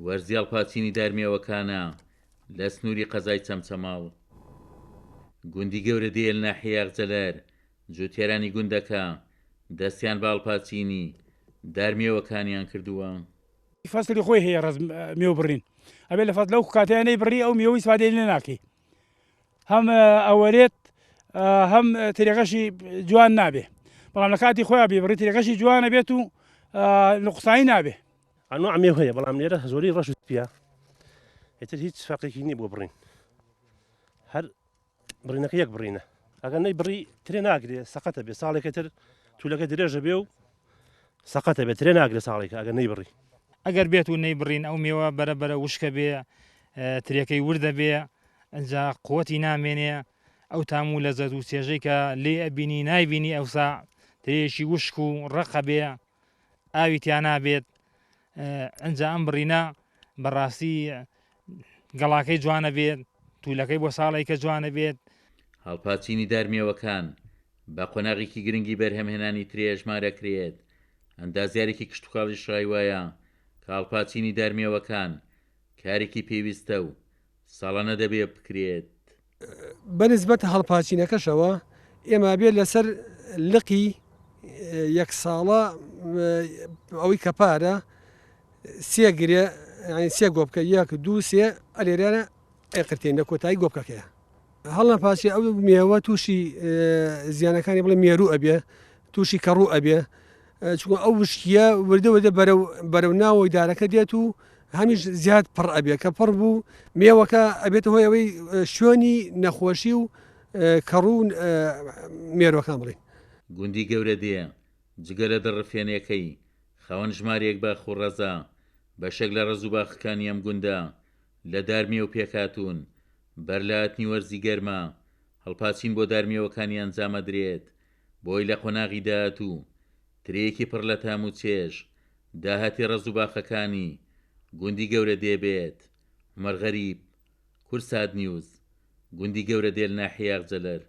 وەرزی هەڵپاچینی دارمێوەکانە لە سنووری قەزای چەمچەماڵ. گوندی گەورە دێل ناحیە یاغجەلەر جوتیارانی گوندەکە دەستیان بە هەڵپاچینی دارمێوەکانیان کردووە. فەسلی خۆی هەیە ڕز مێوە بڕین ئەبێ لە فەت لەو کاتیانەی بڕی ئەو میێوەی سوادەی لێ ناکەی هەم ئەوەرێت هەم ترێغەشی جوان نابێ بەڵام لە کاتی خۆیان بێ بڕی ترێغەشی جوانە بێت و نقصانی نابێ. ئەنواع مێو هەیە بەڵام لێرە زۆری ڕەش پیا هێتر هیچ فەرقێکی نییە بۆ بڕین هەر بڕینەکە یەک بڕینە ئەگەر نەی بڕی ترێ ناگرێ سەقەتە بێ ساڵێکە تر تولەکە درێژە بێ و سەقەتە بێت ترێ ناگرێ ساڵێکە ئەگەر نەی بڕی ئەگەر بێت و نەی بڕین ئەو میوە بەرەبەرە وشکە بێ ترێکەی وردە بێ ئەنجا قووەتی نامێنێ ئەو تام و لە زەد و سێژەی کە لێ ئەبینی نایبینی ئەوسا ترێشی وشک و ڕقە بێ ئاوی تیان نابێت ئەنجا ئەم بڕینە بەڕاستی گەڵاکەی جوانە بێت تولەکەی بۆ ساڵی کە جوانە بێت. هەڵپاچینی دارمێوەکان بە قۆناغێکی گرنگی بەرهەمهێنانی ترێژمارەکرێت. ئەندازیارێکی کشتتوکاڵی شای وایە کە هەڵپاچینی دارمێوەکان کارێکی پێویستە و ساڵانە دەبێ بکرێت. بەنسبەت هەڵپاچینەکەشەوە ئێمە بێت لەسەر لقی یەک ساڵە ئەوەی کەپارە سێگرێ سێ گۆبکە یەک دوو سێ ئەلێرانە ئەقرتێن لە کۆتایی گۆبکەکەیە هەڵە پاسی ئەو میێوە تووشی زیانەکانی بڵێ مێروو ئەبێ تووشی کەڕوو ئەبێ چون ئەو وشکیە وردەوەدە بەرەو ناوەی دارەکە دێت و هەمیش زیاد پڕ ئەبێ کە پڕ بوو میێوەکە ئەبێتە هۆی ئەوەی شوێنی نەخۆشی و کەڕوو مێروەکان بڵێن. گوندی گەورە دێ جگە لە دەڕفێنەکەی خاوەن ژمارەیەک با خوڕەزا بەشێک لە ڕێزوباخەکانی ئەم گوندە لە دارمێ و پێکاتون بەرلاتنی وەرزی گەرمە هەڵپاچین بۆ دارمێوەکانی ئەنجامە درێت بۆی لە قۆناغی داهاتوو ترەیەکی پڕ لە تام و چێژ داهاتی ڕێزوباخەکانی گوندی گەورە دێبێت. عومەر غەریب، کورسات نیوز، گوندی گەورە دێل ناحیە یاغجەلەر.